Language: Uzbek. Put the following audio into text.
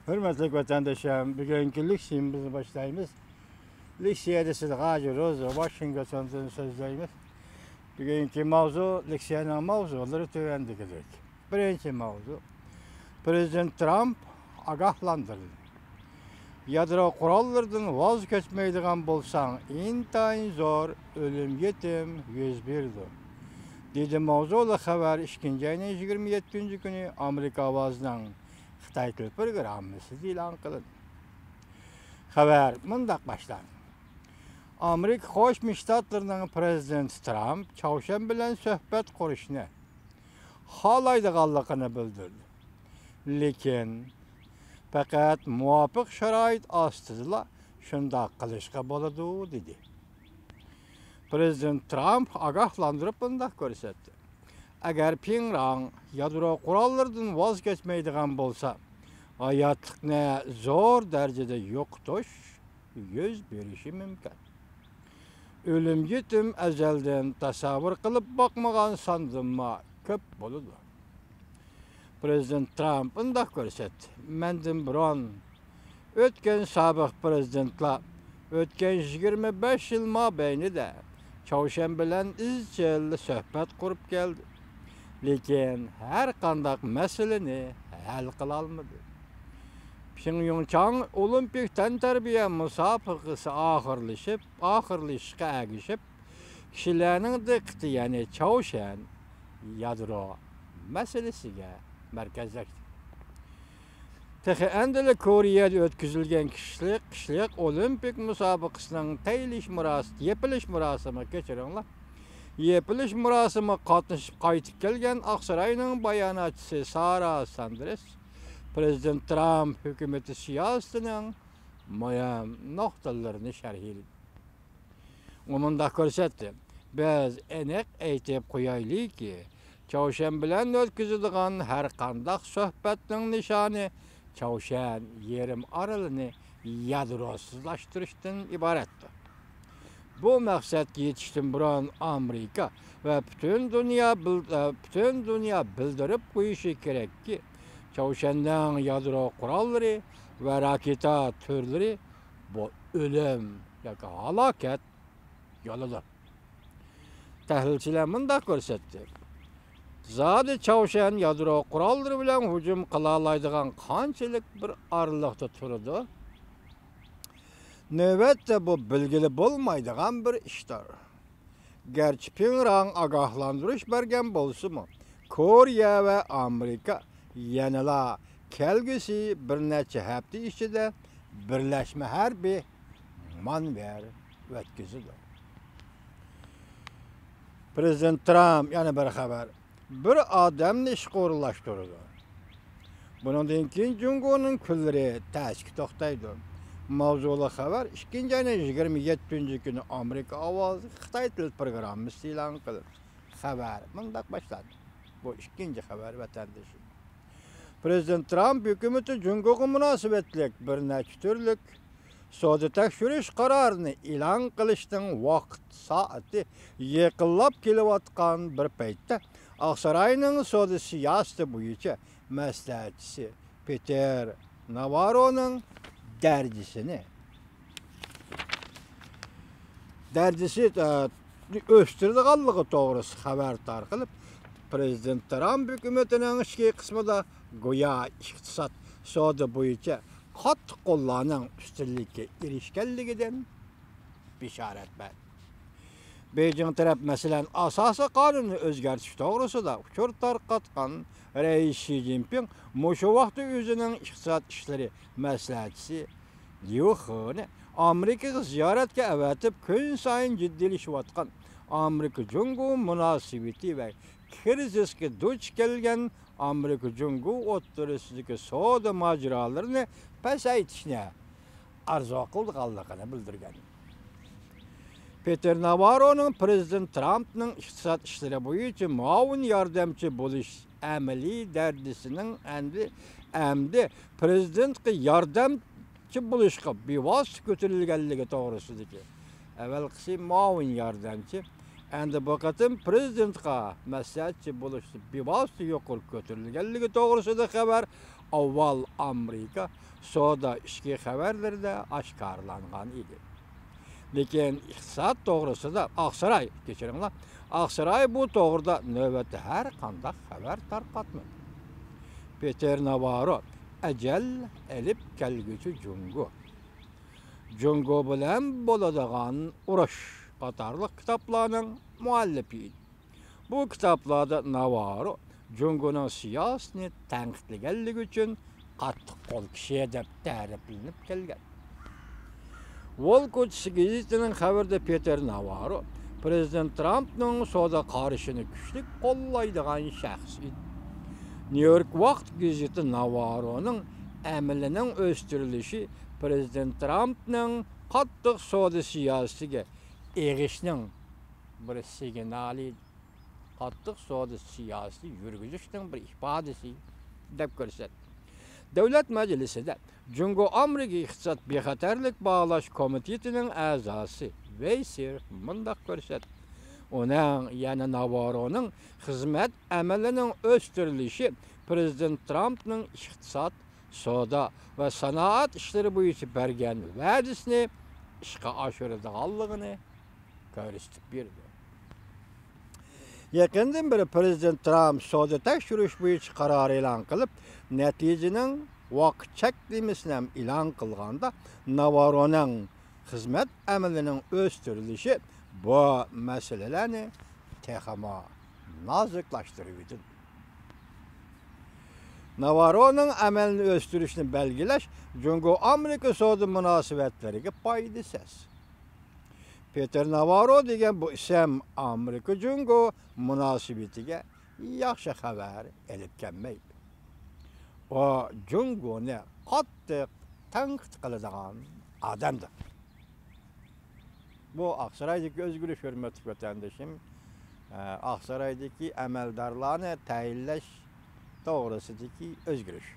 Hürmetli vatandaşlarım, bugünkü liksiyimizi başlayımız. Liksiyede siz gacırız, Washington'dan sözlerimiz. Bugünkü mavzu, liksiyenin mavzuları tüvendikilik. Birinci mavzu, Prezident Trump agahlandırdı. Yadro kurallardan vazgeçmeydiğen bolsan, intayin zor, ölüm yetim, 101'dir. Dedi mavzulu haber 2. ayının 27. günü Amerika avazından Xitay til programması ilan kılındı. Haber mındak başlar. Amerika Qo'shma Shtatlarının prezidenti Trump Çavuşan bilen söhbet kuruşunu halaydiganligini bildirdi. Lekin faqat muvafiq sharoit ostida shunday qilishga bo'ladi dedi. Prezident Trump agahlandırıp bunday ko'rsatdi. Agar Pyongyang yadro qurollardan voz kechmaydigan bo'lsa, hayotlikni zo'r darajada yo'qotish yuz berishi mumkin. Ölüm yetim ezelden tasavvur qilib boqmagan sandinma ko'p bo'ladi. Prezident Trump bunday ko'rsatdi. Mendan burun o'tgan sobiq prezidentlar o'tgan 25 yil mobaynida Çavuşan bilan izchil suhbat qurib keldi. Lekin har qanday masalani hal qila olmadi. Pxengyang olimpik tantarbiya musobaqasi oxirlashishga agishib, kishilarning diqqati, ya'ni Çavuşan yadro masalasiga markazlashdi. Texi endili Koreyada o'tkazilgan kishlik olimpik musobaqasining yepilish murosimi kechiringlar. Yepilish murosimi qatnashib qaytib kelgan Oqsaroyning bayonotchisi Sara Sanders Prezident Trump hukumati siyosatining muhim nuqtalarini sharhladi. U mundaq ko'rsatdi. Biz aniq aytib qo'yaylikki, Çavuşan bilan o'tkazilgan har qanday suhbatning nishoni Çavuşan yerim oralini yadrosizlashtirishdan iboratdir. Bu maqsadga yetishdan burun Amerika va butun dunyo bildirib qo'yishi kerakki, Çavuşanning yadro qurollari va raketa turlari bu o'lim yoki halokat yo'lidir. Tahlilchilar bunday ko'rsatdi. Zodi Çavuşan yadro qurollari bilan hujum qila oladigan qanchalik bir oraliqda turadi. Navbatda bu bilgili bo'lmaydigan bir ishdir. Garchi Pyongyang ogohlantirish bergan bo'lsa-mu, Koreya va Amerika yanala kelgusi bir necha hafta ichida birlashma harbiy manevr o'tkazadi. Prezident Trump yana bir xabar. Bir odamni ishga o'rinlashtirdi. Bundan keyin Jungoning kunlari tashki to'xtaydi. Mavzuli xabar 2. ayning 27. kuni Amerika ovozi Xitoy til programmasi e'lon qildi. Xabar mundaq boshladi. Bu ikkinchi xabar vatandoshlar. Prezident Trump hukumati Jungoga munosabatlik bir necha turlik savdo tekshirish qarorini e'lon qilishning soati yaqinlab kelayotgan bir paytda Oqsaroyning savdo siyosati bo'yicha maslahatchisi Peter Navarroning dardisi o'stirdiganligi to'g'risida xabar tarqalib, Prezident Trump hukumatining ichki qismida go'yo iqtisod savdo bo'yicha qattiq qo'llarning ustunlikka erishganligidan bishorat berdi. Beijing taraf masalan asosiy qonunni o'zgartirish to'g'risida uchur tarqatgan Rais Xi Jinping mushu vaqtda o'zining iqtisod ishlari maslahatchisi Liu Heni Amerikaga ziyoratga avatib, kun sayin jiddiylashayotgan Amerika-Jungo munosabati va krizisga duch kelgan Amerika-Jungo o'rtasidagi savdo mojrolarini pasaytirishni arzu qilganligini bildirgan. Peter Navarroning Prezident Trumpning iqtisod ishlari bo'yicha muavin yordamchi bo'lish amaliy dardisining endi prezidentga yordamchi bo'lishga bevosita ko'tarilganligi to'g'risidagi avvalgisi muavin yordamchi, endi bu qatim prezidentga maslahatchi bo'lishga bevosita yuqori ko'tarilganligi to'g'risida xabar avval Amerika soda işki xəbərləri də aşkarlanğan idi. Lekin iqtisad doğrusida Aksaray, keçiringlar, Aksaray bu doğruda növbətdə hər qandaq xəbər tarqatmadı. Peter Navarro əcəl elib gəlgücü Jungo. Jungo bilan boladigan urush qatarlıq kitaplarının müəllifi idi. Bu kitaplarda Navarro Jungo'nun siyasini tənqidləgənlik üçün qattiq qol kişiyə deb təriflənib gəlgan. Volkoç gazetinin xəbərdə Peter Navarro Prezident Trump'ның soda qarışını güçlük qollaydigan şəxs idi. New York Vaxt gazeti Navarro'nun əməlinin östürülüşü Prezident Trump'ның qattiq soda siyasetiga eğişinin bir signali, qattiq soda siyasi yürgüzüşünün bir ifadesi deb görsətdi. Devlet Meclisi'de Jungo-Amerika İqtisad Bexatarlik Bağlaş Komitetinin əzası Weisser mındaq görsətdi. Onun, yani Navarro'nun hizmet əməlinin östürülüşü Prezident Trump'ның iqtisad, soda ve sanaat işleri boyunca bergen vədisini işqa aşırıdığanlığını görüstüp birdi. Yakından beri Prezident Trump soda tekşürüş boyunca karar elan kılıp, neticenin vaqt çektiğimizden ilan kılganda Navarro'nun hizmet əməlinin östürülüşü bu meselelerini tehama naziklaştırıyordu. Navarro'nun əməlini östürüşünü belgileş, Jungo-Amerika soda münasibətləri paydasız. Peter Navarro degan bu ism Amerika Jungo münasibetiga yaxshi xabar elib kelmaydi. O Jungo'ni qattiq tanqid qiladigan odamdir. Bu Aksaraydagi o'zgarish hurmatli vatandoshim, Aksaraydagi amaldorlarni tayinlash to'g'risidagi o'zgarish.